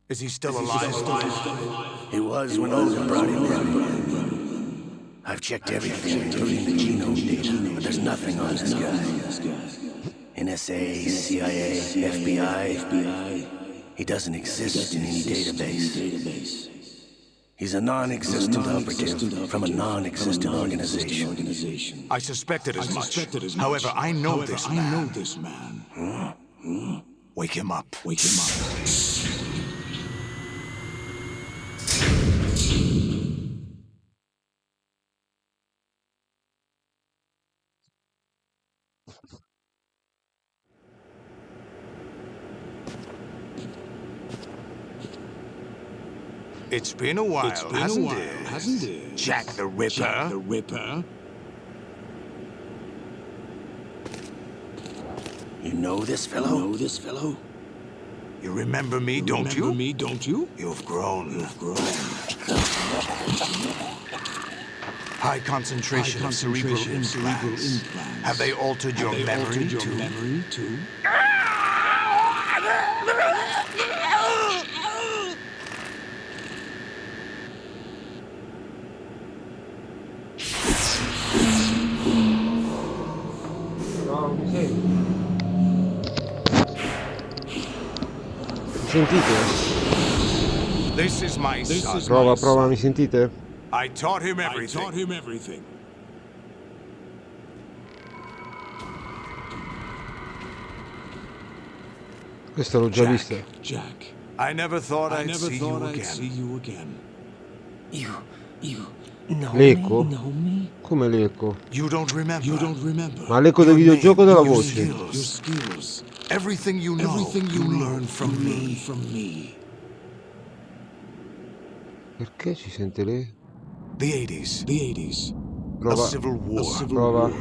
Is he still alive? He was when Olga brought him in. I've checked everything, including the genome data, but there's nothing on this guy. NSA, CIA, FBI, he doesn't exist in any database. He's a non-existent operative from a non-existent organization. I suspected as much. However, I know this man. Wake him up. It's been a while, hasn't it? Jack the Ripper. You know this fellow? You remember me, don't you? You've grown. High concentration of cerebral implants. Have they altered your memory too? Sentite? This is my son. Prova, mi sentite? I taught him everything. Questo l'ho già visto. Jack. I never thought I'd see you again. L'eco? Come l'eco? You don't remember. Ma l'eco del videogioco o della voce? Your skills. Everything you know, you learn from me. Perché ci sente lei? The 80s. Prova. A civil war. Prova.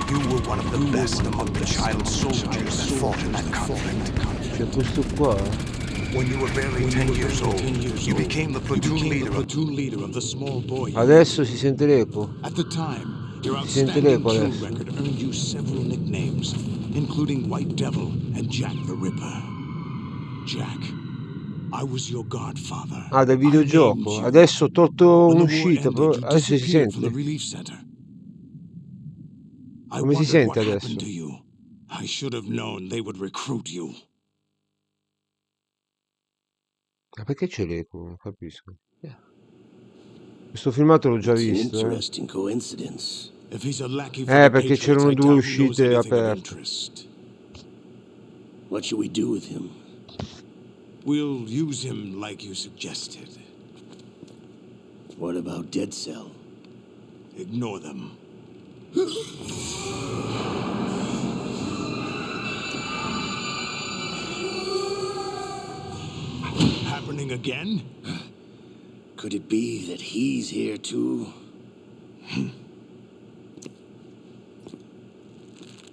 You were one of the best among the child soldiers that fought in that conflict. C'è questo qua. When you were barely 10 years old, you became the platoon leader of the small boy. Adesso si sente l'eco. At the time, your Si sente outstanding l'eco kill adesso. record earned you several nicknames, including White Devil and Jack the Ripper. Jack, I was your godfather. Ah, del videogioco. Adesso ho tolto un'uscita, adesso si sente. Come si sente adesso? I should have known they would recruit you. Ma perché c'è l'eco? Non capisco. Questo filmato l'ho già visto. Perché c'erano due uscite aperte. What should we do with him? We'll use him like you suggested. What about Dead Cell? Ignore them. Happening again? Could it be that he's here too?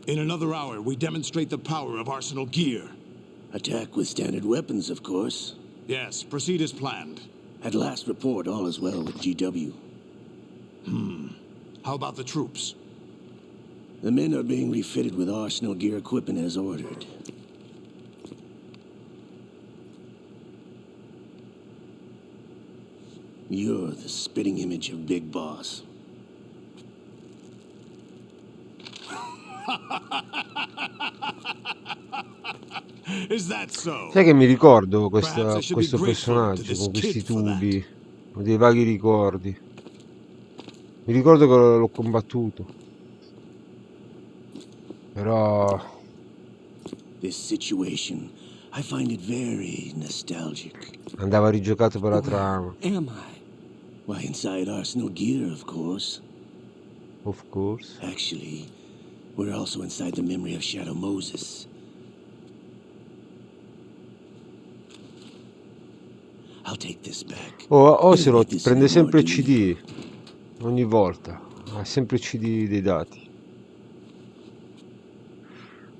In another hour, we demonstrate the power of Arsenal gear. Attack with standard weapons, of course. Yes, proceed as planned. At last report, all is well with GW. How about the troops? The men are being refitted with Arsenal gear equipment as ordered. You're the spitting image of Big Boss. Is that so? Sai che mi ricordo questo personaggio con questi tubi, ho dei vaghi ricordi. Mi ricordo che l'ho combattuto. Però This situation, I find it very nostalgic. andava rigiocato per la trama. Am I? Why, inside Arsenal gear, of course. Of course. Actually, we're also inside the memory of Shadow Moses. I'll take this back. Ocelot prende sempre il CD. Ogni volta. Ha sempre il CD dei dati.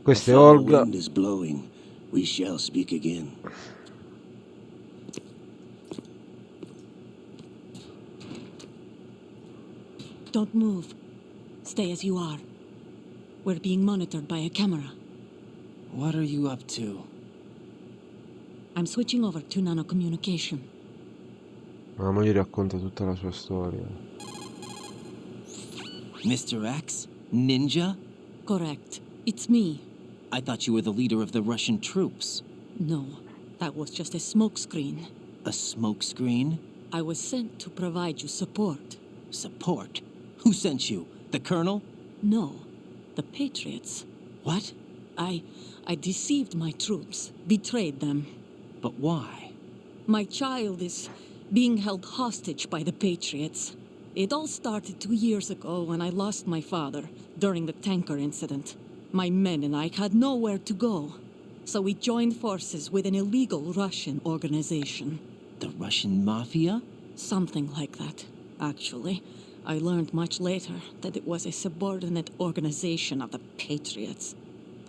Questa è Olga. Wind is blowing. We shall speak again. Don't move. Stay as you are. We're being monitored by a camera. What are you up to? I'm switching over to nanocommunication. La moglie racconta tutta la sua storia. Mr. X? Ninja? Correct. It's me. I thought you were the leader of the Russian troops. No, that was just a smokescreen. A smokescreen? I was sent to provide you support. Support? Who sent you? The Colonel? No, the Patriots. What? I deceived my troops, betrayed them. But why? My child is being held hostage by the Patriots. It all started 2 years ago when I lost my father during the tanker incident. My men and I had nowhere to go, so we joined forces with an illegal Russian organization. The Russian Mafia? Something like that, actually. I learned much later that it was a subordinate organization of the Patriots.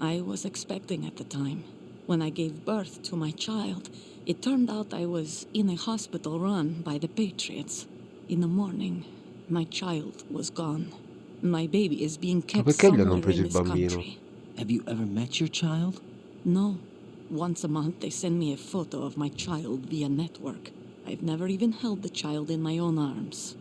I was expecting at the time. When I gave birth to my child, it turned out I was in a hospital run by the Patriots. In the morning, my child was gone. My baby is being Ma kept perché gli hanno somewhere preso in il this bambino? country. Have you ever met your child? No. Once a month, they send me a photo of my child via network. I've never even held the child in my own arms.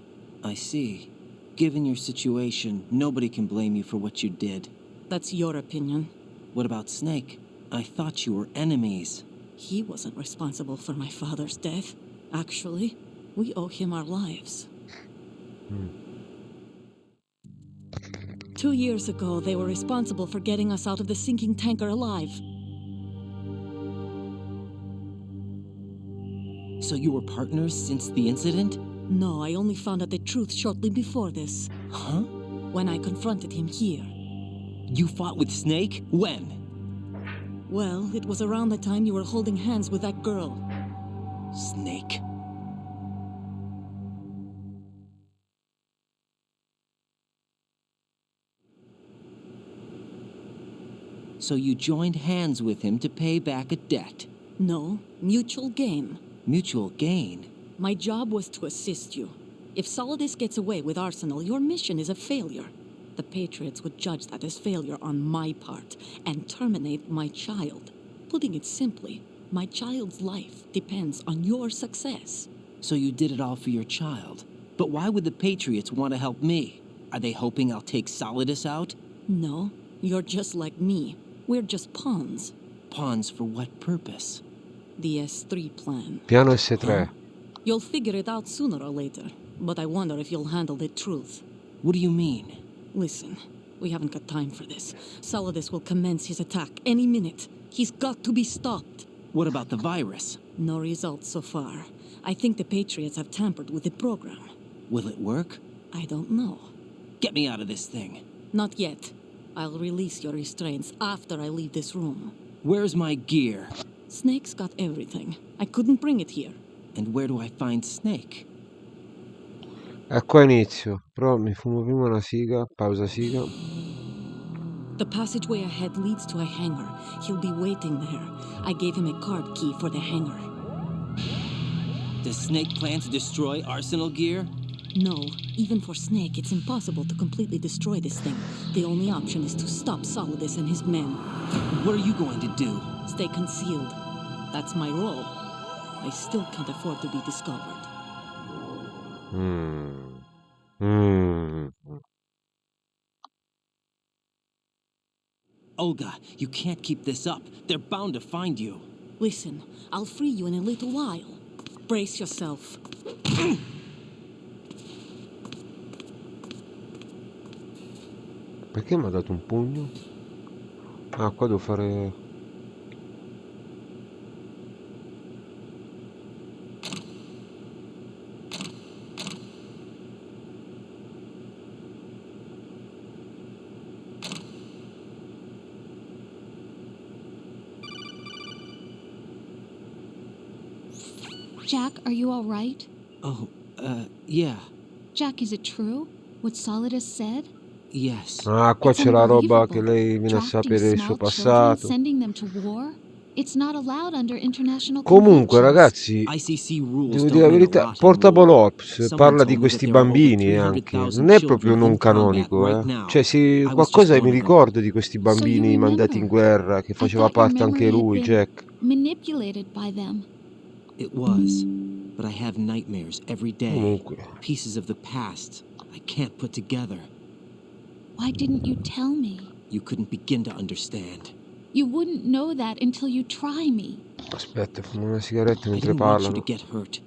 I see. Given your situation, nobody can blame you for what you did. That's your opinion. What about Snake? I thought you were enemies. He wasn't responsible for my father's death. Actually, we owe him our lives. 2 years ago, they were responsible for getting us out of the sinking tanker alive. So you were partners since the incident? No, I only found out the truth shortly before this. Huh? When I confronted him here. You fought with Snake? When? Well, it was around the time you were holding hands with that girl. Snake. So you joined hands with him to pay back a debt. No, mutual gain. Mutual gain? My job was to assist you. If Solidus gets away with Arsenal, your mission is a failure. The Patriots would judge that as failure on my part and terminate my child. Putting it simply, my child's life depends on your success. So you did it all for your child. But why would the Patriots want to help me? Are they hoping I'll take Solidus out? No, you're just like me. We're just pawns. Pawns for what purpose? The S3 plan. Piano S3. You'll figure it out sooner or later, but I wonder if you'll handle the truth. What do you mean? Listen, we haven't got time for this. Solidus will commence his attack any minute. He's got to be stopped. What about the virus? No results so far. I think the Patriots have tampered with the program. Will it work? I don't know. Get me out of this thing. Not yet. I'll release your restraints after I leave this room. Where's my gear? Snake's got everything. I couldn't bring it here. And where do I find Snake? Ecco inizio. Però mi fumo prima una siga. Pausa siga. The passageway ahead leads to a hangar. He'll be waiting there. I gave him a card key for the hangar. Does Snake plan to destroy Arsenal gear? No, even for Snake, it's impossible to completely destroy this thing. The only option is to stop Solidus and his men. What are you going to do? Stay concealed. That's my role. I still can't afford to be discovered. Olga, you can't keep this up. They're bound to find you. Listen, I'll free you in a little while. Brace yourself. Perché mi ha dato un pugno? Ah, qua devo fare... Jack, are you all right? Oh, yeah. Jack, is it true? What Solidus said? Yes. Ah, qua It's c'è la roba unbelievable. che lei viene a Drafting sapere il suo small children, passato. sending them to war? It's not allowed under international Comunque, conventions. ragazzi, ICC rules devo don't dire la mean a verità, lot Portable anymore. Ops Someone parla di told me that questi there are over bambini anche. 300,000 Non è proprio children non in combat canonico, right eh. now. Cioè, I was just qualcosa mi one of them. ricordo di questi So you bambini mandati in remember. guerra, che I faceva thought your parte anche memory had lui, been Jack. manipulated by them. It was, but I have nightmares every day. Comunque, Pieces of the past I can't put together. Why didn't you tell me? You couldn't begin to understand. You wouldn't know that until you try me. aspetta, fumo una sigaretta I mentre didn't want you to parlano. get hurt.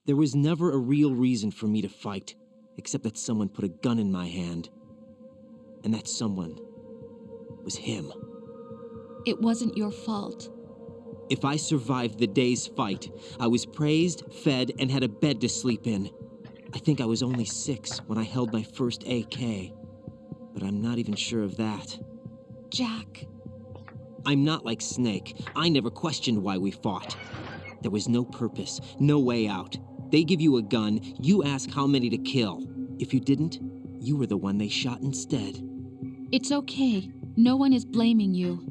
There was never a real reason for me to fight, except that someone put a gun in my hand. And that someone was him. It wasn't your fault. If I survived the day's fight, I was praised, fed, and had a bed to sleep in. I think I was only 6 when I held my first AK. But I'm not even sure of that. Jack. I'm not like Snake. I never questioned why we fought. There was no purpose, no way out. They give you a gun, you ask how many to kill. If you didn't, you were the one they shot instead. It's okay. No one is blaming you.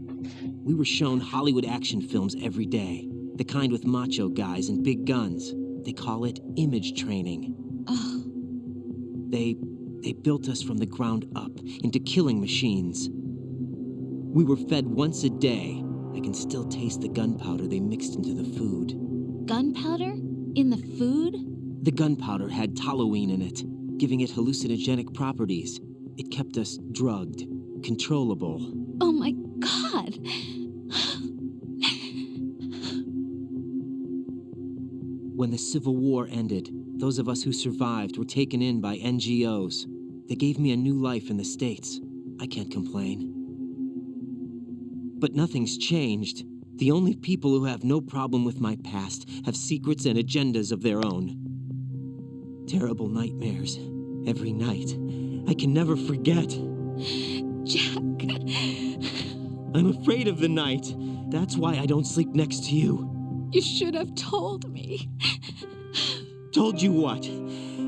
We were shown Hollywood action films every day. The kind with macho guys and big guns. They call it image training. Ugh. They built us from the ground up into killing machines. We were fed once a day. I can still taste the gunpowder they mixed into the food. Gunpowder? In the food? The gunpowder had toluene in it, giving it hallucinogenic properties. It kept us drugged, controllable. Oh my God! When the Civil War ended, those of us who survived were taken in by NGOs. They gave me a new life in the States. I can't complain. But nothing's changed. The only people who have no problem with my past have secrets and agendas of their own. Terrible nightmares. Every night. I can never forget. Jack. I'm afraid of the night. That's why I don't sleep next to you. You should have told me. Told you what?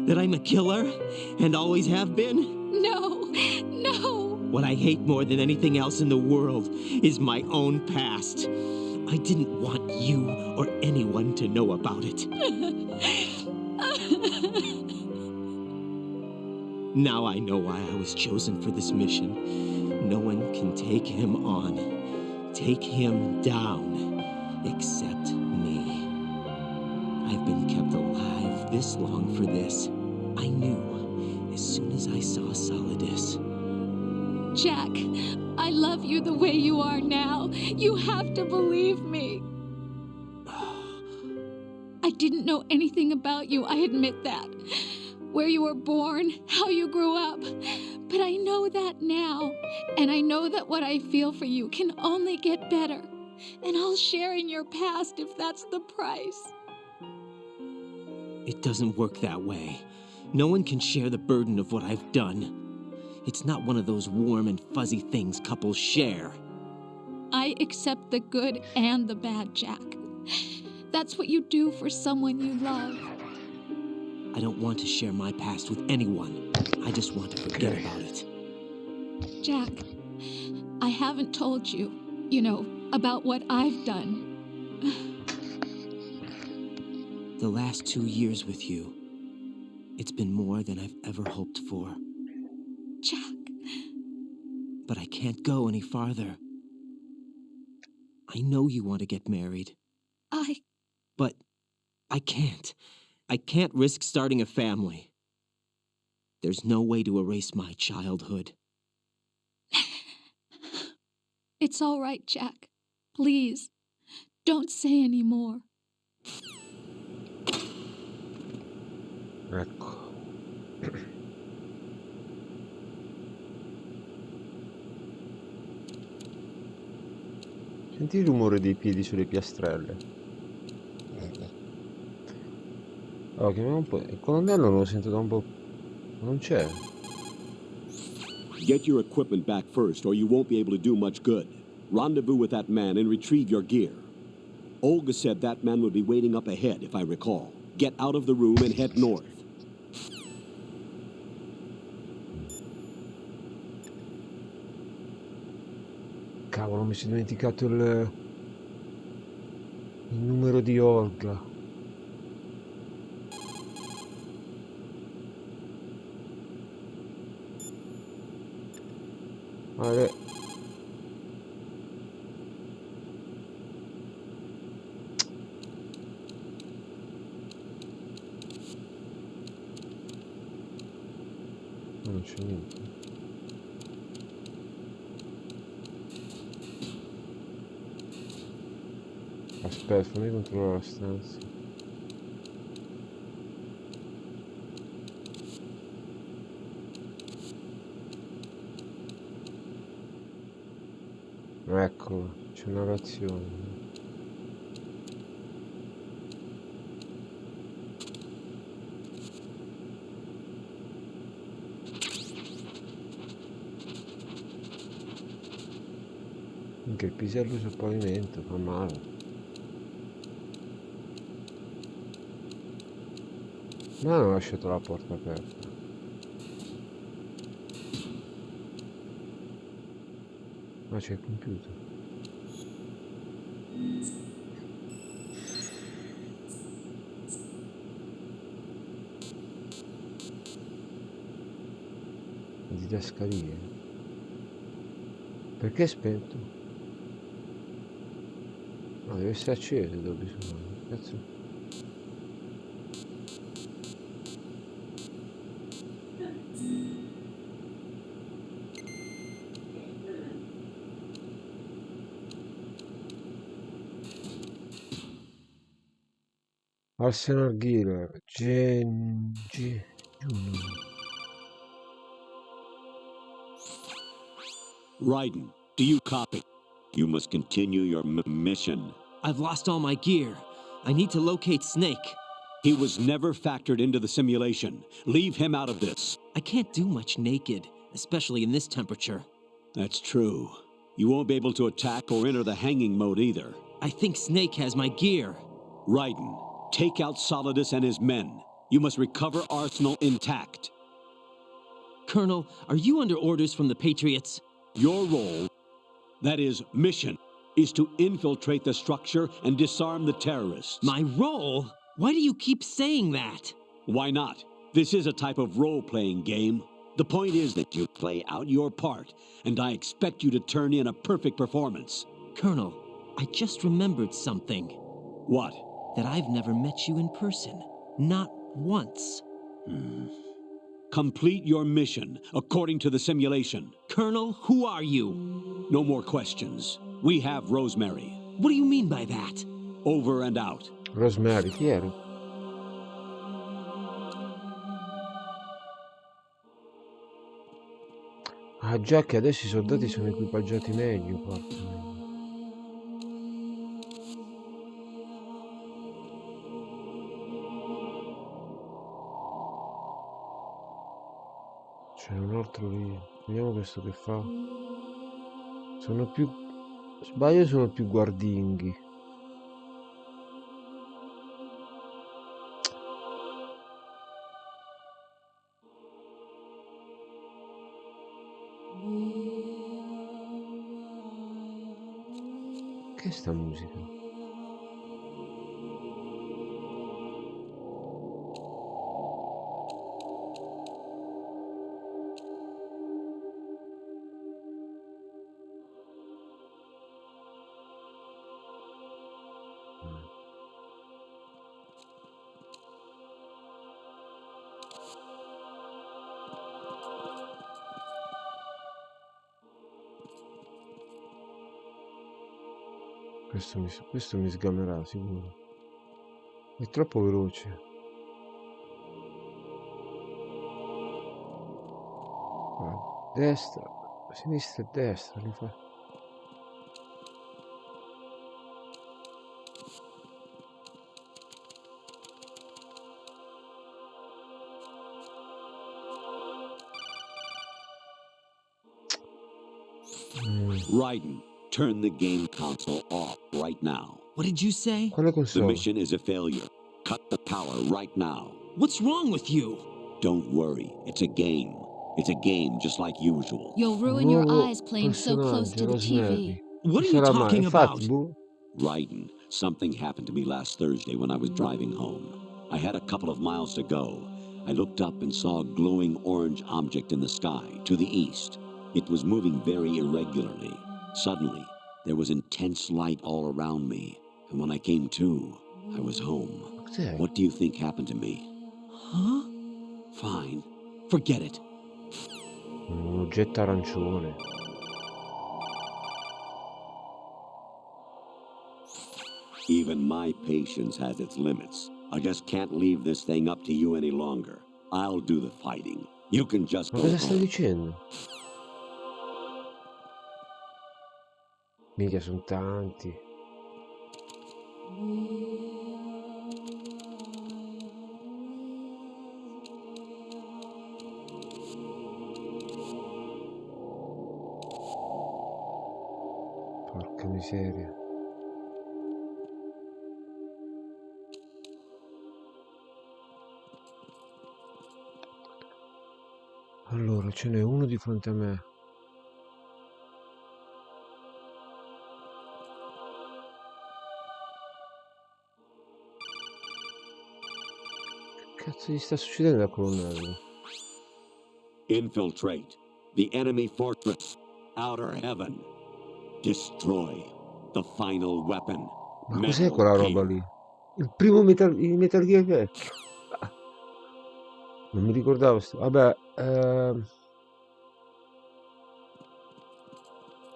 That I'm a killer? And always have been? No, no. What I hate more than anything else in the world is my own past. I didn't want you or anyone to know about it. Now I know why I was chosen for this mission. No one can take him on, take him down, except me. I've been kept alive this long for this. I knew as soon as I saw Solidus. Jack, I love you the way you are now. You have to believe me. I didn't know anything about you, I admit that. Where you were born, how you grew up. But I know that now. And I know that what I feel for you can only get better. And I'll share in your past if that's the price. It doesn't work that way. No one can share the burden of what I've done. It's not one of those warm and fuzzy things couples share. I accept the good and the bad, Jack. That's what you do for someone you love. I don't want to share my past with anyone. I just want to forget about it. Jack, I haven't told you, about what I've done. The last 2 years with you, it's been more than I've ever hoped for. Jack. But I can't go any farther. I know you want to get married. But I can't. I can't risk starting a family. There's no way to erase my childhood. It's all right, Jack. Please, don't say any more. Ecco. Senti il rumore dei piedi sulle piastrelle. Allora, chiamiamo un po'. Il colonnello non lo sento da un po'. Non c'è. Get your equipment back first, or you won't be able to do much good. Rendezvous with that man and retrieve your gear. Olga said that man would be waiting up ahead, if I recall. Get out of the room and head north. Cavolo, mi sono dimenticato il numero di Olga. Vale. Non c'è niente. Aspetta, fammi controllare la stanza. Ecco, c'è una razione. Anche il pisello sul pavimento fa male. Ma hanno lasciato la porta aperta. Ma c'è il computer. Didascalie. Perché è spento? No, deve essere acceso dove sono. Cazzo. Arsenal Giller, Genji Junior. Raiden, do you copy? You must continue your mission. I've lost all my gear. I need to locate Snake. He was never factored into the simulation. Leave him out of this. I can't do much naked, especially in this temperature. That's true. You won't be able to attack or enter the hanging mode either. I think Snake has my gear. Raiden, take out Solidus and his men. You must recover Arsenal intact. Colonel, are you under orders from the Patriots? Your role, that is, mission, is to infiltrate the structure and disarm the terrorists. My role? Why do you keep saying that? Why not? This is a type of role-playing game. The point is that you play out your part, and I expect you to turn in a perfect performance. Colonel, I just remembered something. What? That I've never met you in person. Not once. Complete your mission according to the simulation. Colonel, who are you? No more questions. We have Rosemary. What do you mean by that? Over and out. Rosemary, chi era? Ah, già che adesso i soldati sono equipaggiati meglio, porca miseria. C'è un altro lì. Vediamo questo che fa. Sono più... Sbaglio, sono più guardinghi. Che è sta musica? Questo mi sgamerà sicuro. È troppo veloce. Guarda, destra, sinistra e destra li fa. Raiden, turn the game console off right now. What did you say? Quale The console? mission is a failure. Cut the power right now. What's wrong with you? Don't worry, it's a game. It's a game just like usual. You'll ruin your Nuovo eyes playing so close to the personaggio, TV. Rosemary. What Chi are you sarà mai? talking Infatti, about? boh. Raiden, something happened to me last Thursday when I was driving home. I had a couple of miles to go. I looked up and saw a glowing orange object in the sky to the east. It was moving very irregularly. Suddenly, there was intense light all around me, and when I came to, I was home. Cos'è? What do you think happened to me? Huh? Fine. Forget it. Un oggetto arancione. Even my patience has its limits. I just can't leave this thing up to you any longer. I'll do the fighting. You can just Ma go cosa stai home. dicendo? Mica sono tanti. Porca miseria. Allora, ce n'è uno di fronte a me. Che cazzo gli sta succedendo al colonnello? Infiltrate the enemy fortress. Outer heaven. Destroy the final weapon. Ma cos'è Metal quella roba Gear. lì? Il primo il Metal Gear vecchio. Ah, non mi ricordavo. Vabbè,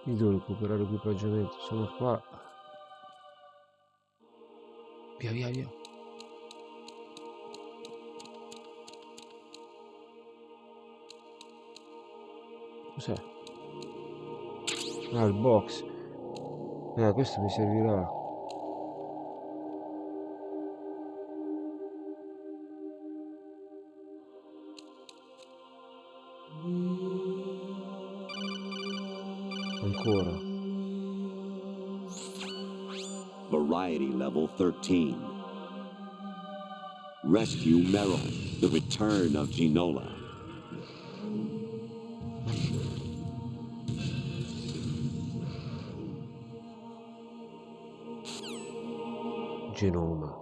io devo recuperare l'equipaggiamento. Sono qua. Via, via, via. Cos'è? Ah, il box. Questo mi servirà. Ancora. Variety level 13. Rescue Meryl. The return of Ginola. Genoma.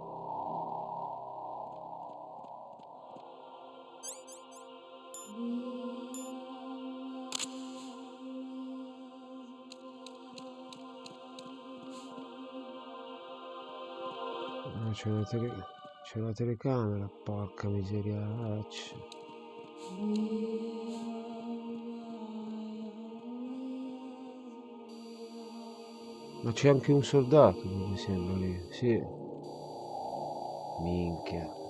C'è la telecamera, porca miseria. Ma c'è anche un soldato, mi sembra lì. Sì. Minchia.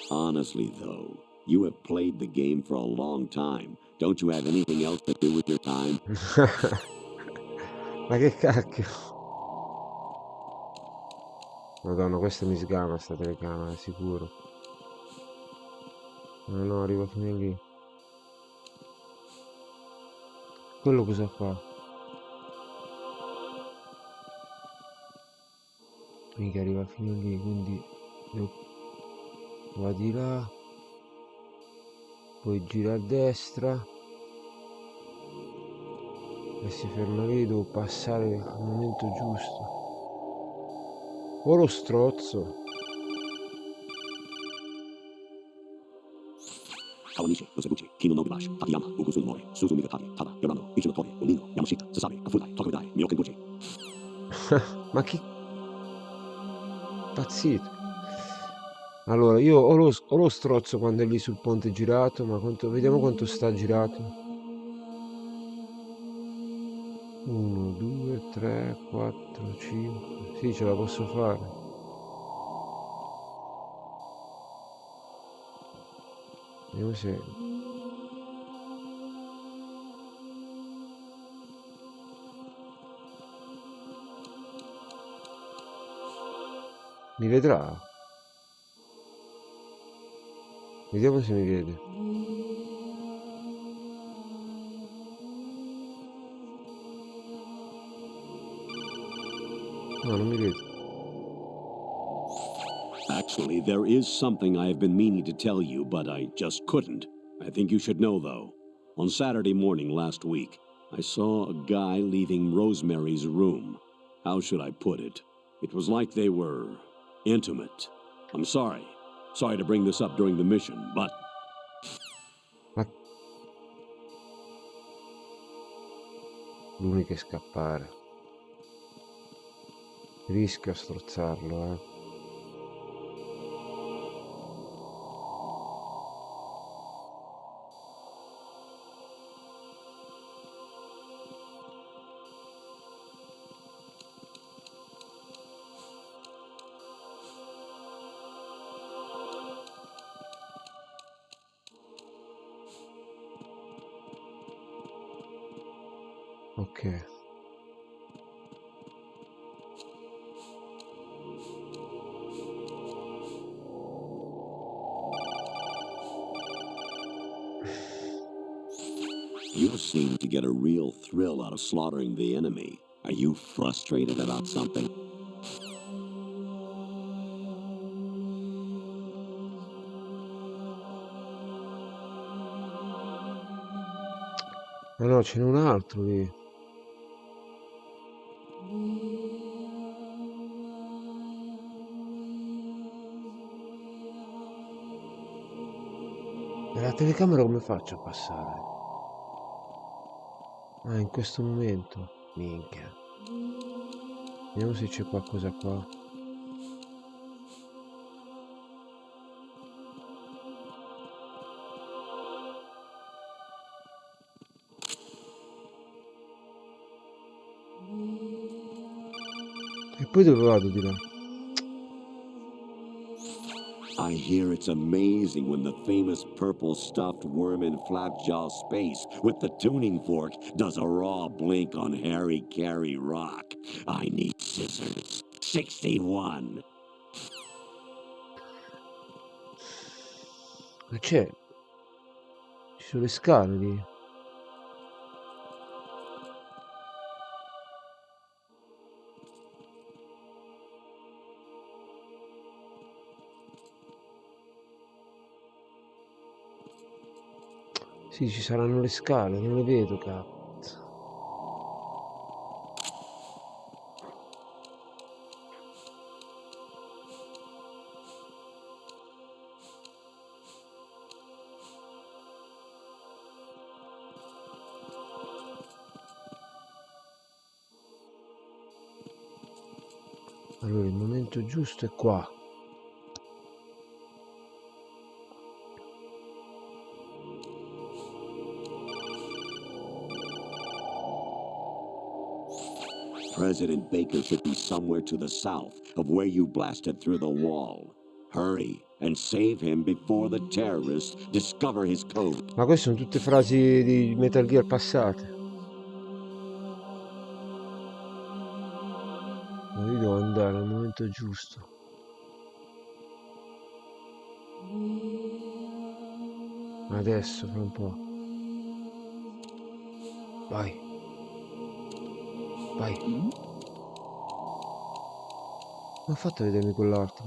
Honestly, though, you have played the game for a long time. Don't you have anything else to do with your time? Ma che cacchio. Madonna, questa mi sgama sta telecamera, sicuro. No, no, arriva fino lì. Quello cosa fa? Mica arriva fino lì, quindi va di là, poi gira a destra e si ferma lì, devo passare al momento giusto. Oh, lo strozzo. 川西、寄せ口、金の信橋、滝山、奥数の森、鈴見が鍵、ただ、ヨランド、一の通り、おみの、山下、すさべ、アフダイ、特大、ミロケンゴジ。Ma che pazzito. Allora, io ho lo strozzo quando è lì sul ponte girato, ma vediamo quanto sta girato. 1, 2, 3, 4, 5. Sì, ce la posso fare. Vediamo se... Mi vedrà? Vediamo se mi vede. No, non mi vede. Actually, there is something I have been meaning to tell you, but I just couldn't. I think you should know, though. On Saturday morning last week, I saw a guy leaving Rosemary's room. How should I put it? It was like they were intimate. I'm sorry. Sorry to bring this up during the mission, but Ma l'unica è scappare. Rischio a strozzarlo, eh. Ok. you seem to get a real thrill out of slaughtering the enemy. Are you frustrated about something? Ma no, ce n'è un altro lì. E la telecamera come faccio a passare? Ah, in questo momento. Minchia. Vediamo se c'è qualcosa qua. E poi dove vado di là? I hear it's amazing when the famous purple stuffed worm in Flapjaw space with the tuning fork does a raw blink on Harry Carey Rock. I need scissors. 61. Ma c'è? Ci sono le scale lì. Sì, ci saranno le scale, non le vedo, cazzo. Allora, il momento giusto è qua. President Baker should be somewhere to the south of where you blasted through the wall. Hurry and save him before the terrorists discover his code. Ma queste sono tutte frasi di Metal Gear passate. Ma io devo andare al momento giusto. Adesso, fra un po'. Vai. Vai. Come ho fatto a vedermi quell'altro?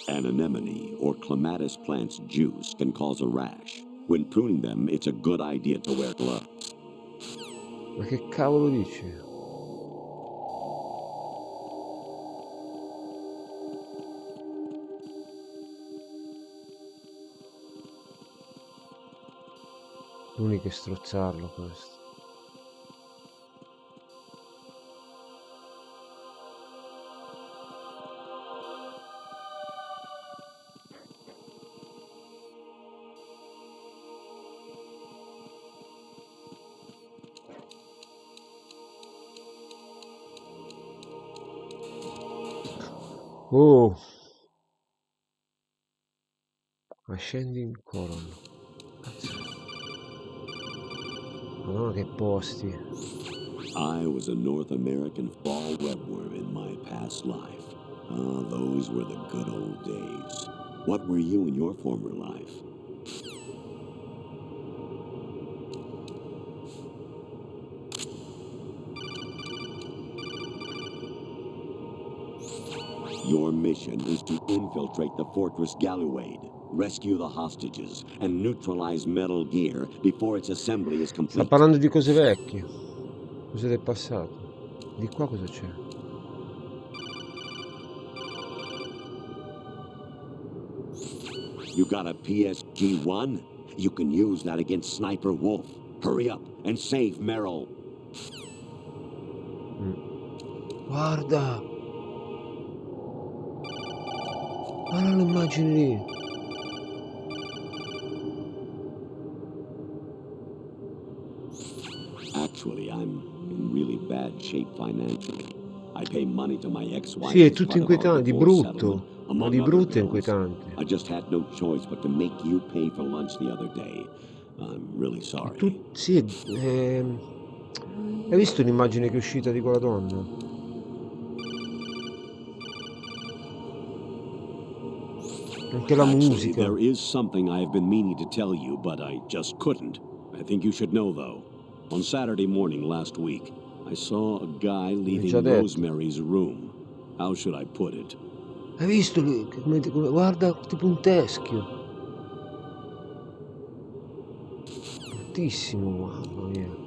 An anemone or clematis plant's juice can cause a rash. When pruning them, it's a good idea to wear gloves. Ma che cavolo dici? L'unico è strozzarlo questo. Oh, Ascending Coron. Cazzo. Madonna che posti. I was a North American fall webworm in my past life. Ah, those were the good old days. What were you in your former life? Your mission is to infiltrate the Fortress Galluade, rescue the hostages, and neutralize Metal Gear before its assembly is Sta complete. parlando di cose vecchie. Cose del passato. Di qua cosa c'è? You got a PSG-1? You can use that against Sniper Wolf. Hurry up and save Merrill. Guarda! Guarda l'immagine lì. Actually, I'm in really bad shape financially. I pay money to my ex-wife. Sì, è as tutto part of our inquietante, di divorce brutto. settlement, Ma among di other brutto è bills. inquietante. I just had no choice but to make you pay for lunch the other day. I'm really sorry. Sì, hai visto l'immagine che è uscita di quella donna? Anche la Actually, musica. there is something I have been meaning to tell you, but I just couldn't. I think you should know, though. On Saturday morning last week, I saw a guy leaving già detto. Rosemary's room. How should I put it? Hai visto lui? Guarda, tipo un teschio. Bruttissimo, mamma mia.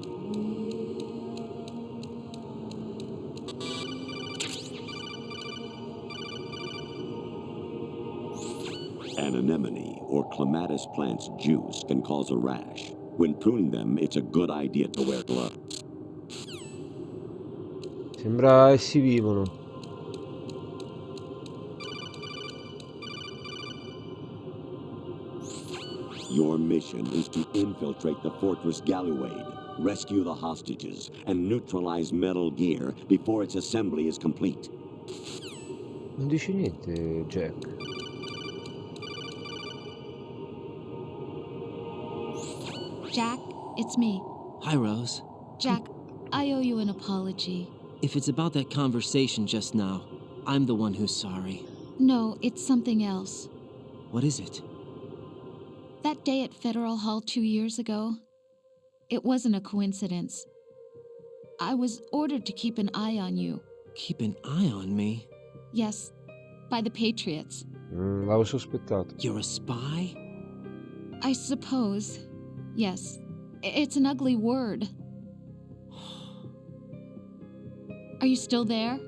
An anemone or clematis plant's juice can cause a rash. When pruning them, it's a good idea to wear gloves. Sembra essi vivono. Your mission is to infiltrate the Fortress Galluade, rescue the hostages, and neutralize Metal Gear before its assembly is complete. Non dice niente, Jack. Jack, it's me. Hi, Rose. Jack, I owe you an apology. If it's about that conversation just now, I'm the one who's sorry. No, it's something else. What is it? That day at Federal Hall 2 years ago, it wasn't a coincidence. I was ordered to keep an eye on you. Keep an eye on me? Yes, by the Patriots. L'avevo sospettato. You're a spy? I suppose. Yes. It's an ugly word. Are you still there?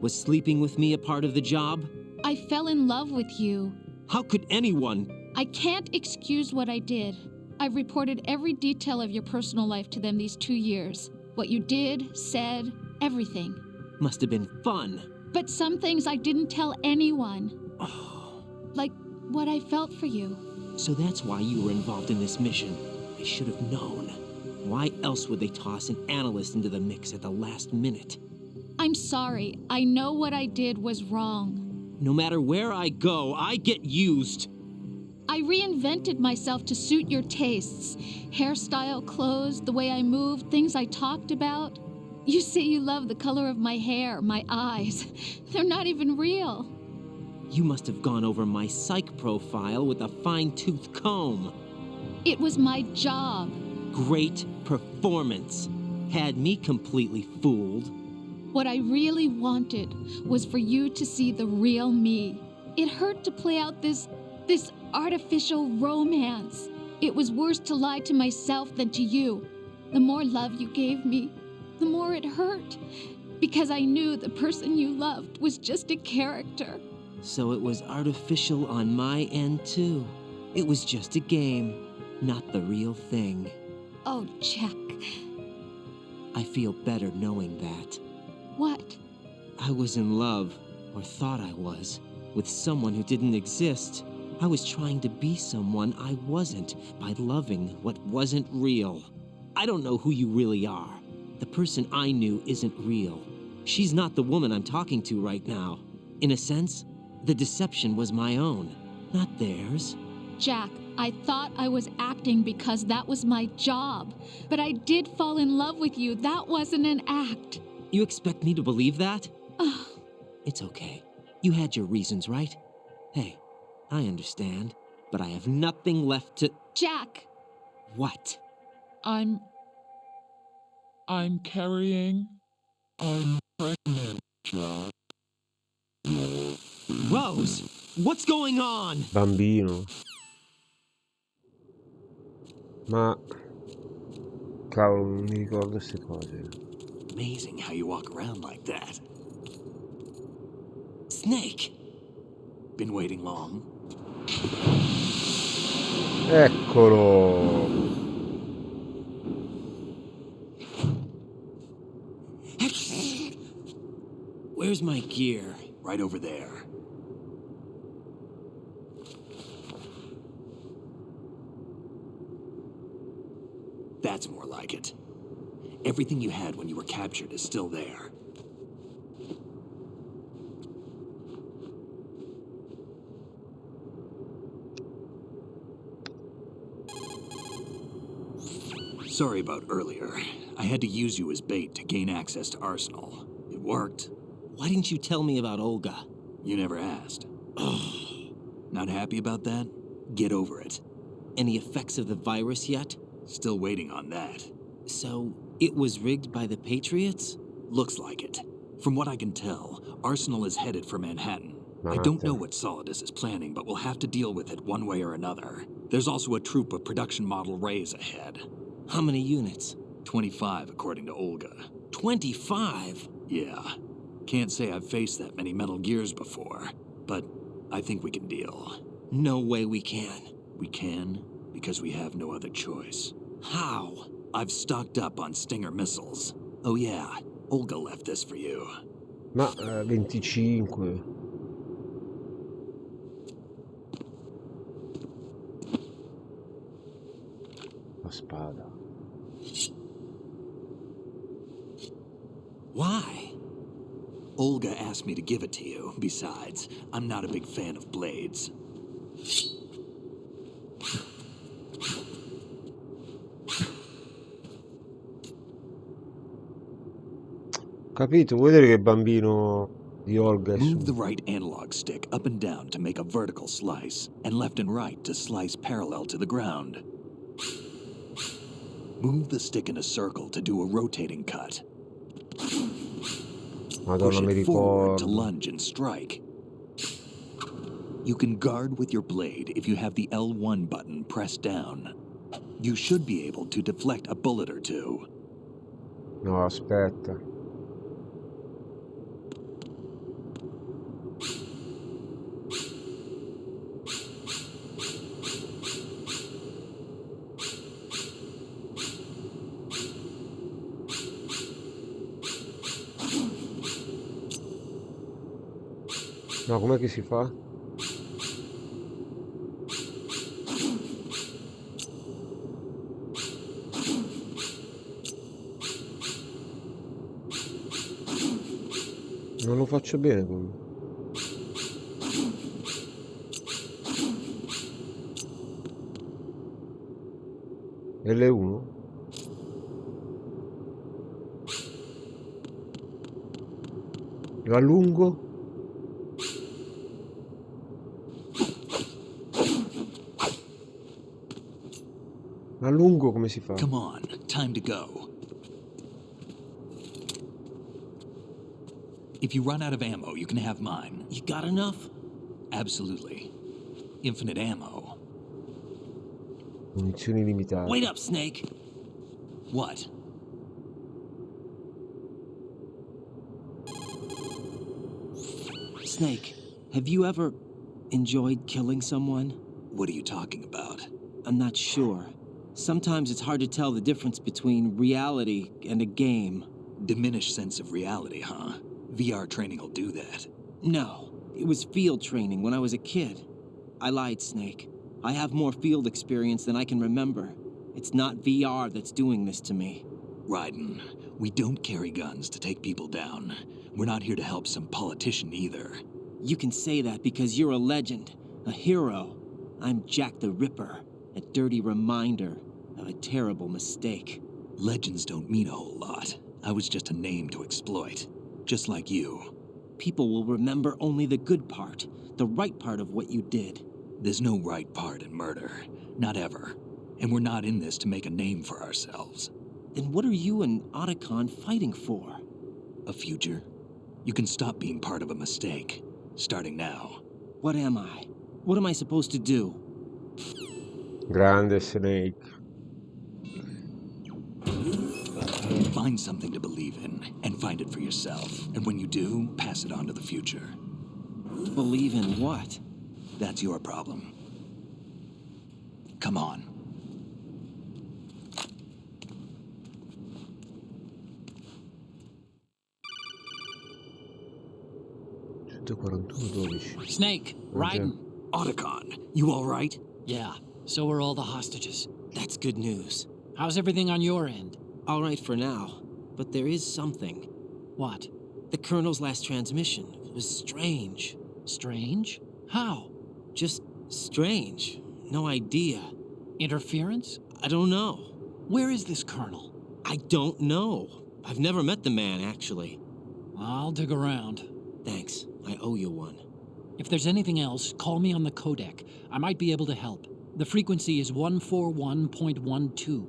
Was sleeping with me a part of the job? I fell in love with you. How could anyone? I can't excuse what I did. I've reported every detail of your personal life to them these 2 years. What you did, said, everything. Must have been fun. But some things I didn't tell anyone. Like what I felt for you. So that's why you were involved in this mission. I should have known. Why else would they toss an analyst into the mix at the last minute? I'm sorry. I know what I did was wrong. No matter where I go, I get used. I reinvented myself to suit your tastes. Hairstyle, clothes, the way I moved, things I talked about. You say you love the color of my hair, my eyes. They're not even real. You must have gone over my psych profile with a fine-tooth comb. It was my job. Great performance. Had me completely fooled. What I really wanted was for you to see the real me. It hurt to play out this artificial romance. It was worse to lie to myself than to you. The more love you gave me, the more it hurt. Because I knew the person you loved was just a character. So it was artificial on my end, too. It was just a game, not the real thing. Oh, Jack. I feel better knowing that. What? I was in love, or thought I was, with someone who didn't exist. I was trying to be someone I wasn't by loving what wasn't real. I don't know who you really are. The person I knew isn't real. She's not the woman I'm talking to right now. In a sense, the deception was my own, not theirs. Jack, I thought I was acting because that was my job. But I did fall in love with you. That wasn't an act. You expect me to believe that? It's okay. You had your reasons, right? Hey, I understand, but I have nothing left to... Jack! What? I'm carrying. I'm pregnant, Jack. Rose, what's going on? Bambino. Ma... Cavolo, non mi ricordo queste cose. Amazing how you walk around like that. Snake! Been waiting long? Eccolo! Where's my gear? Right over there. That's more like it. Everything you had when you were captured is still there. Sorry about earlier. I had to use you as bait to gain access to Arsenal. It worked. Why didn't you tell me about Olga? You never asked. Not happy about that? Get over it. Any effects of the virus yet? Still waiting on that. So, it was rigged by the Patriots? Looks like it. From what I can tell, Arsenal is headed for Manhattan. I don't know what Solidus is planning, but we'll have to deal with it one way or another. There's also a troop of production model Rays ahead. How many units? 25, according to Olga. 25? Yeah. Can't say I've faced that many Metal Gears before, but I think we can deal. No way we can. We can, because we have no other choice. How? I've stocked up on Stinger missiles. Oh yeah, Olga left this for you. Ma 25. La spada. Why? Olga asked me to give it to you. Besides, I'm not a big fan of blades. Capito? Vuoi vedere che bambino di Olga è Move the su? right analog stick up and down to make a vertical slice, and left and right to slice parallel to the ground. Move the stick in a circle to do a rotating cut. Push Madonna, mi it forward to ricordo. lunge and strike. You can guard with your blade if you have the L1 button pressed down. You should be able to deflect a bullet or two. No, aspetta. No, com'è che si fa? Non lo faccio bene quello. L1? Lo allungo? Lo allungo come si fa? Come on, time to go. If you run out of ammo, you can have mine. You got enough? Absolutely. Infinite ammo. Munizioni limitate. Wait up, Snake. What? Snake, have you ever enjoyed killing someone? What are you talking about? I'm not sure. Sometimes it's hard to tell the difference between reality and a game. Diminished sense of reality, huh? VR training will do that. No, it was field training when I was a kid. I lied, Snake. I have more field experience than I can remember. It's not VR that's doing this to me. Raiden, we don't carry guns to take people down. We're not here to help some politician either. You can say that because you're a legend, a hero. I'm Jack the Ripper, a dirty reminder of a terrible mistake. Legends don't mean a whole lot. I was just a name to exploit. Just like you. People will remember only the good part, the right part of what you did. There's no right part in murder. Not ever. And we're not in this to make a name for ourselves. Then what are you and Otacon fighting for? A future? You can stop being part of a mistake. Starting now. What am I? What am I supposed to do? Grande Snake. Find something to believe in, and find it for yourself. And when you do, pass it on to the future. Believe in what? That's your problem. Come on. Snake, Raiden. Otacon, you all right? Yeah, so are all the hostages. That's good news. How's everything on your end? All right for now, but there is something. What? The Colonel's last transmission was strange. Strange? How? Just strange. No idea. Interference? I don't know. Where is this Colonel? I don't know. I've never met the man, actually. I'll dig around. Thanks. I owe you one. If there's anything else, call me on the codec. I might be able to help. The frequency is 141.12.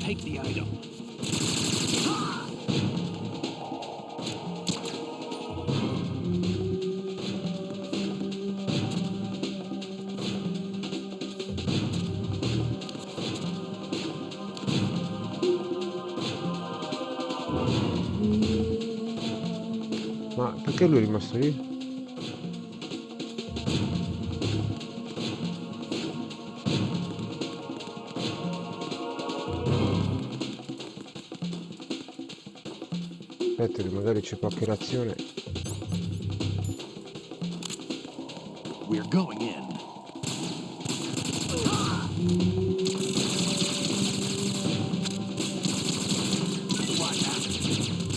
Take the item. Ma perché lui è rimasto lì? Aspetta che magari c'è qualche reazione. We're going in.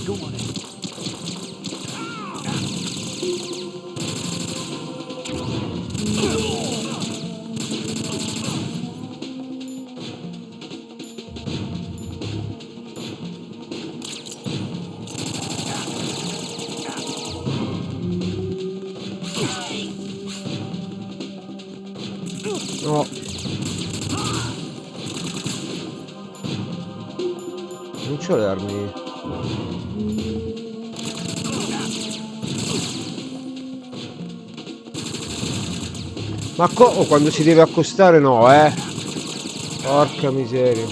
Go on in. No. Non c'ho le armi. Ma quando si deve accostare no, Porca miseria.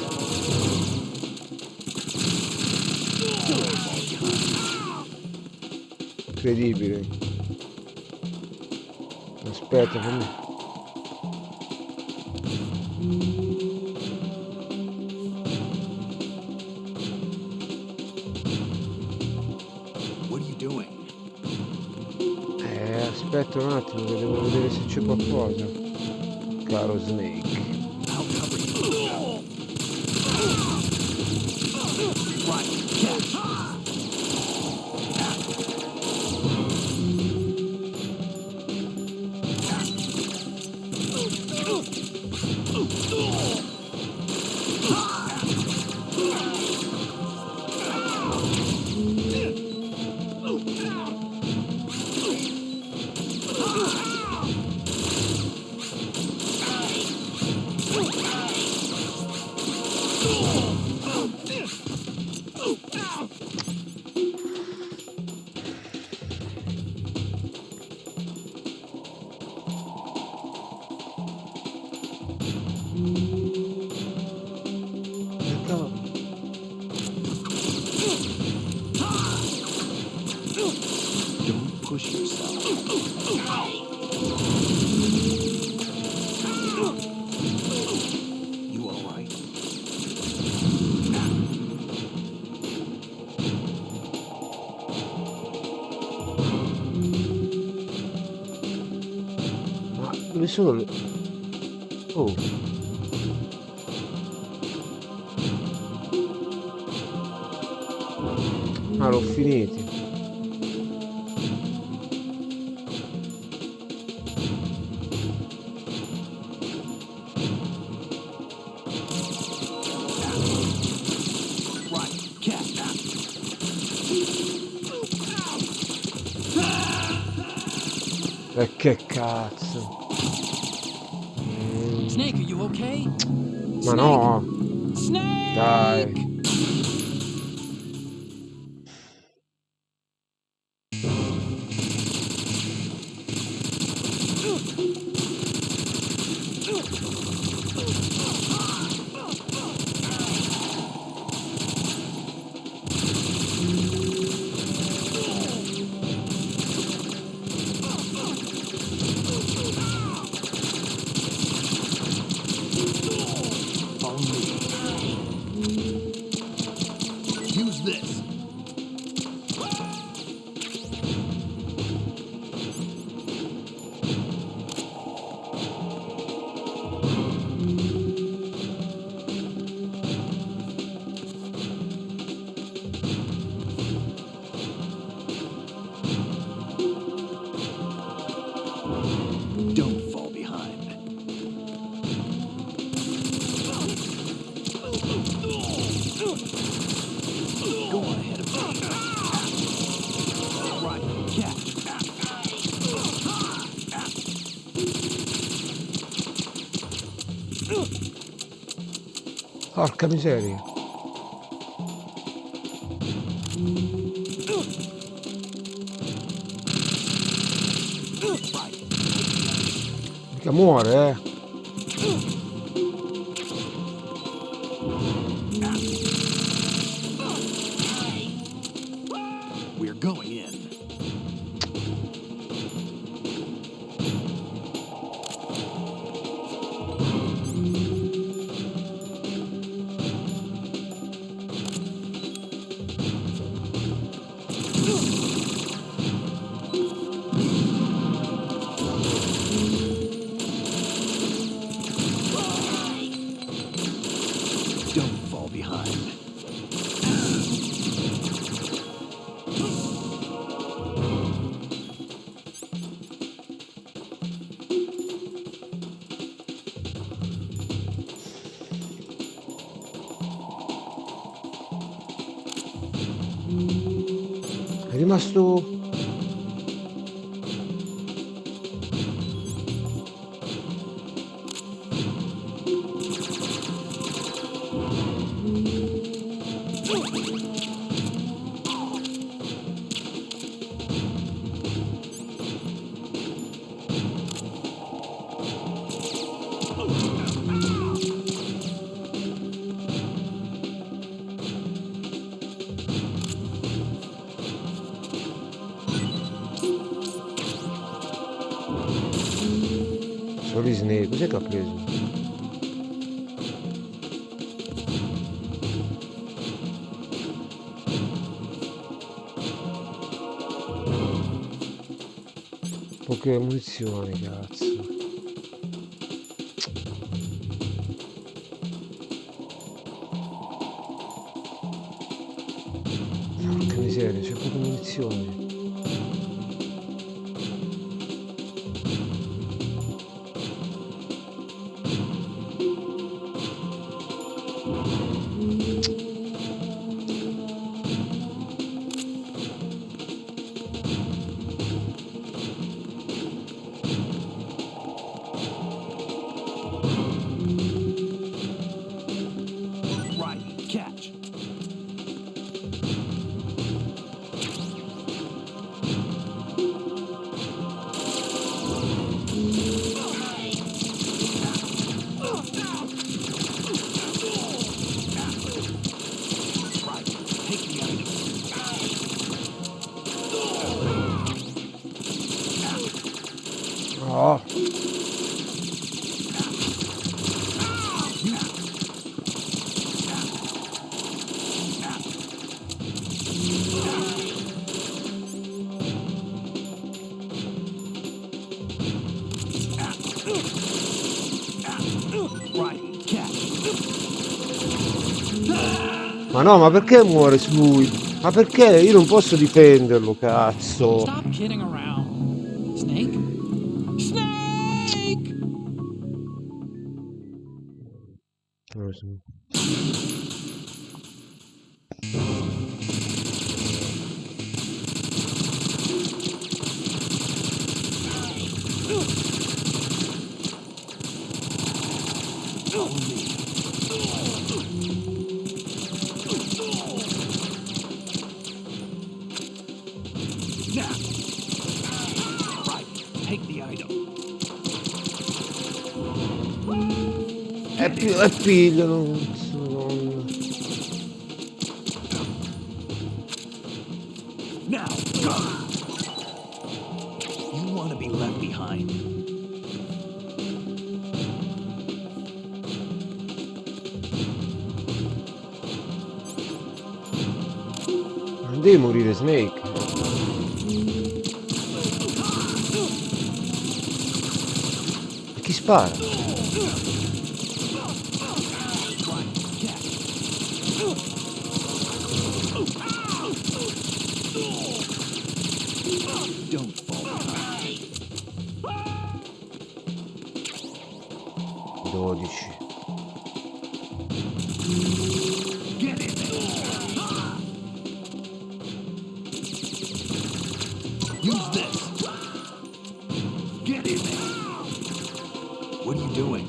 Incredibile. Aspetta, fammi. What are you doing? Aspetta un attimo che devo vedere se c'è qualcosa. Caro Snake. I'll cover you. Right, catch. cavolo. Don't push yourself. You all right? Ma dove sono le... Oh. Ah, l'ho finiti. Right, catch. E che cazzo. Snake, are you okay? Ma no. Snake! Dai. Follow me. Use this. Don't fall behind. Go on ahead of me. Right, catch. Porca miseria. Mica muore, We're going in. Don't fall behind. È rimasto... Solo Snake, cos'è che ha preso? Poche munizioni, cazzo. Porca miseria, c'è poche munizioni. Right, catch. Oh. Ma no, ma perché muore lui? Ma perché? Io non posso difenderlo, cazzo. Stop kidding around. Snake? Snake! Take the item. È figlio, non... Now, go! You want to be left behind? Non devi morire, Snake. E chi spara? Don't fall behind. 12. Get in there. Use this. Get in there. What are you doing?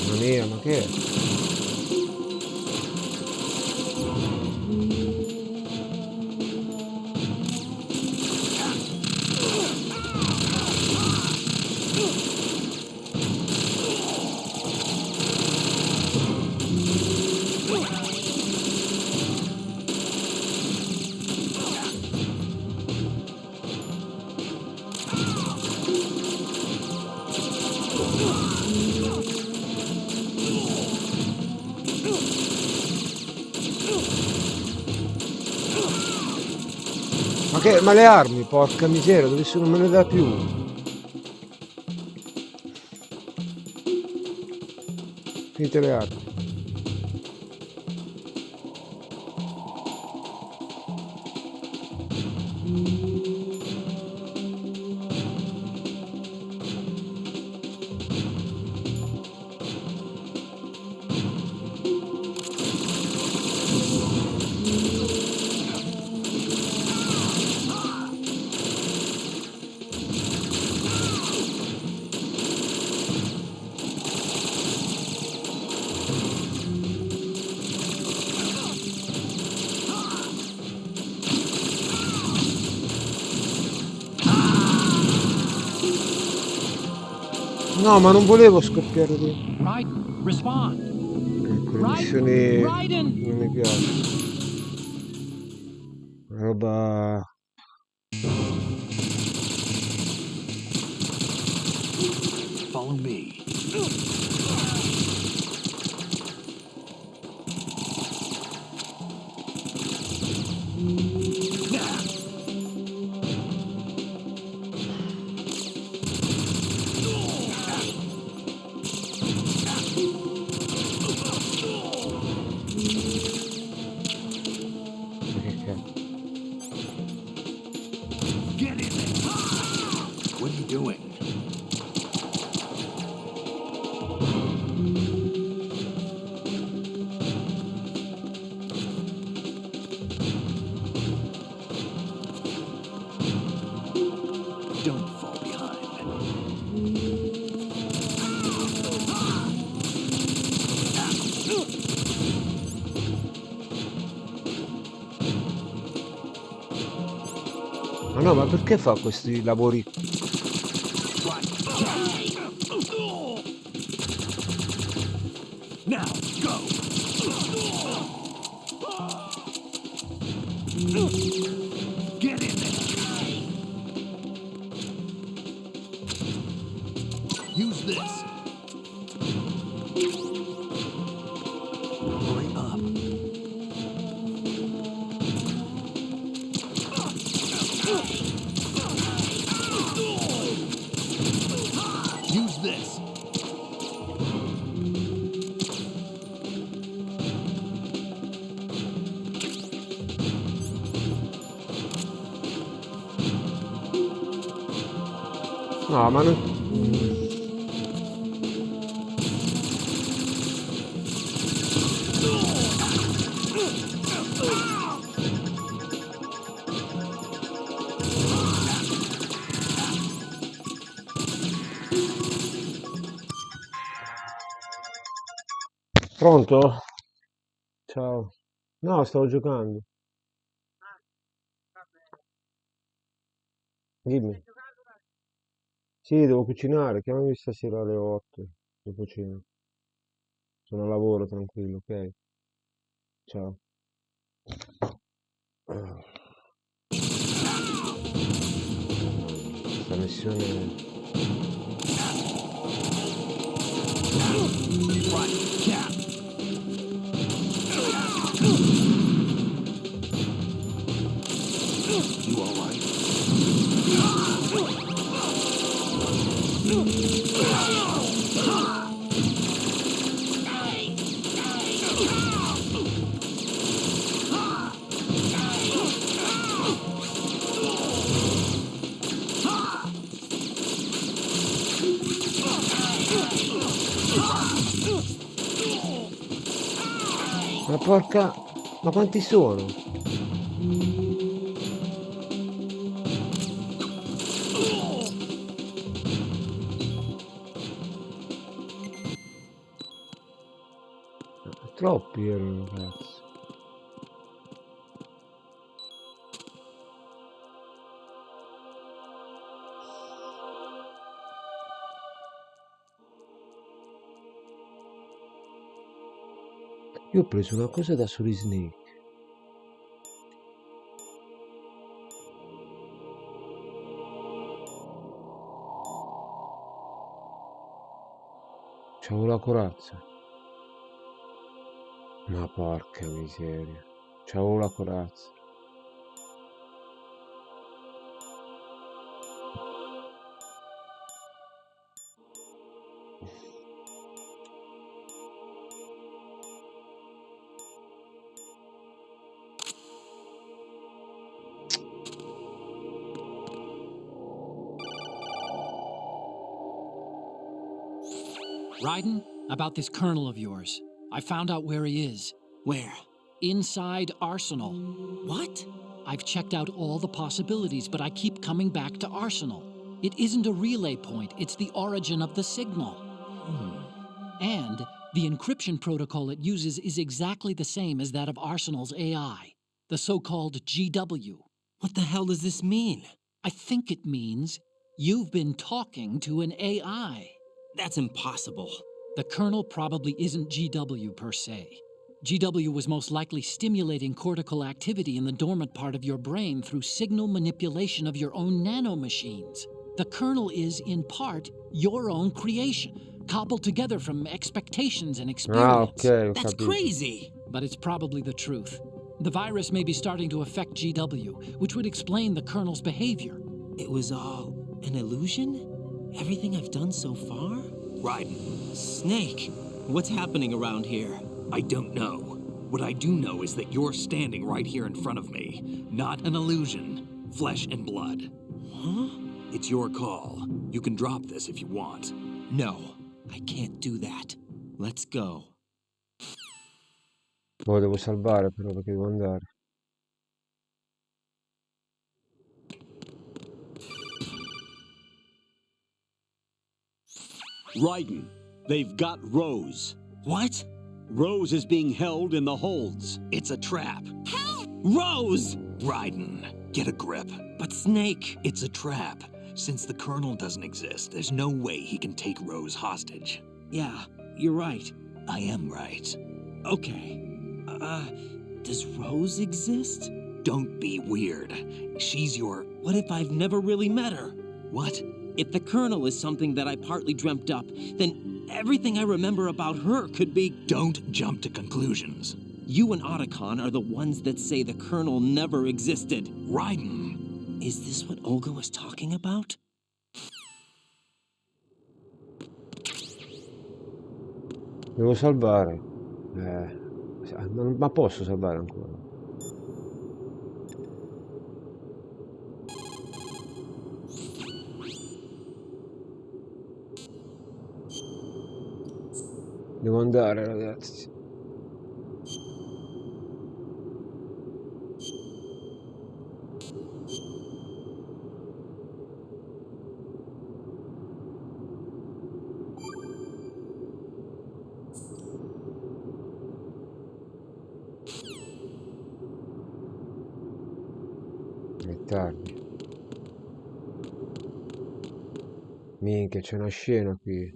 Mamma mia, ma che è? Ma le armi, porca miseria, dove sono, me ne dà più? Finite le armi. No, ma non volevo scoppiare lì. Raiden, respond. Ecco, le missioni Raiden! non mi piace. Roba... Follow me. you doing? Don't fall behind. Ma no, ma perché fa questi lavori? Now, go! Get in there! Use this! Hurry up! Use this! No, ma non... Pronto? Ciao. No, stavo giocando. Dimmi. Sì, devo cucinare. Chiamami stasera alle 8. Io cucino. Sono a lavoro, tranquillo, ok? Ciao. Questa missione... Right, cap! You alright? Ma porca... Ma quanti sono? Troppi erano, cazzo. Io ho preso una cosa da Solid Snake. C'avevo la corazza. Ma porca miseria. C'avevo la corazza. Raiden, about this colonel of yours. I found out where he is. Where? Inside Arsenal. What? I've checked out all the possibilities, but I keep coming back to Arsenal. It isn't a relay point, it's the origin of the signal. And the encryption protocol it uses is exactly the same as that of Arsenal's AI, the so-called GW. What the hell does this mean? I think it means you've been talking to an AI. That's impossible. The kernel probably isn't GW per se. GW was most likely stimulating cortical activity in the dormant part of your brain through signal manipulation of your own nanomachines. The kernel is, in part, your own creation, cobbled together from expectations and experience. Okay, That's crazy. But it's probably the truth. The virus may be starting to affect GW, which would explain the kernel's behavior. It was all an illusion? Everything I've done so far? Raiden, Snake, what's happening around here? I don't know. What I do know is that you're standing right here in front of me. Not an illusion. Flesh and blood. Huh? It's your call. You can drop this if you want. No, I can't do that. Let's go. Oh, devo salvare però perché devo andare. Raiden, they've got Rose. What? Rose is being held in the holds. It's a trap. Rose! Raiden, get a grip. But Snake... It's a trap. Since the Colonel doesn't exist, there's no way he can take Rose hostage. Yeah, you're right. I am right. Okay. Does Rose exist? Don't be weird. She's your... What if I've never really met her? What? If the Colonel is something that I partly dreamt up, then everything I remember about her could be... Don't jump to conclusions. You and Otacon are the ones that say the Colonel never existed. Raiden! Is this what Olga was talking about? Devo salvare. Ma posso salvare ancora? Devo andare, ragazzi. È tardi. Minchia, c'è una scena qui.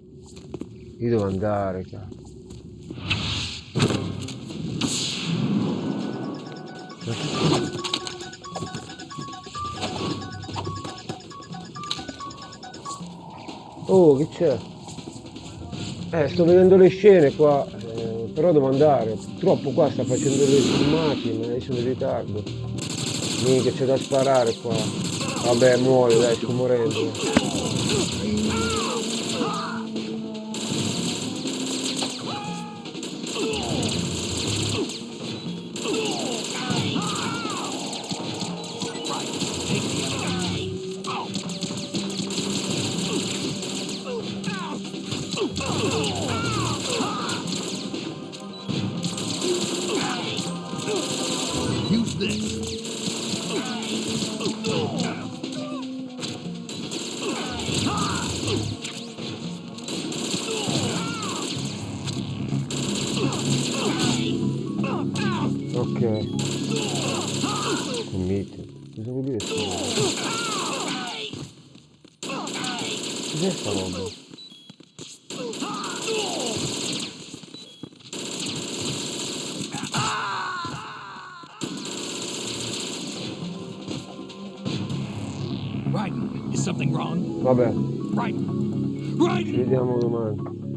Io devo andare, cazzo. Oh, che c'è? Sto vedendo le scene qua, però devo andare. Purtroppo qua sta facendo dei filmati, ma io sono in ritardo. Minchia, c'è da sparare qua. Vabbè, muoio, dai, sto morendo. Use this. Ok. Commit. Cosa vuol dire sto? Cos'è sta roba? Raiden, is something wrong? Vabbè, Raiden! ci Raiden! vediamo domani.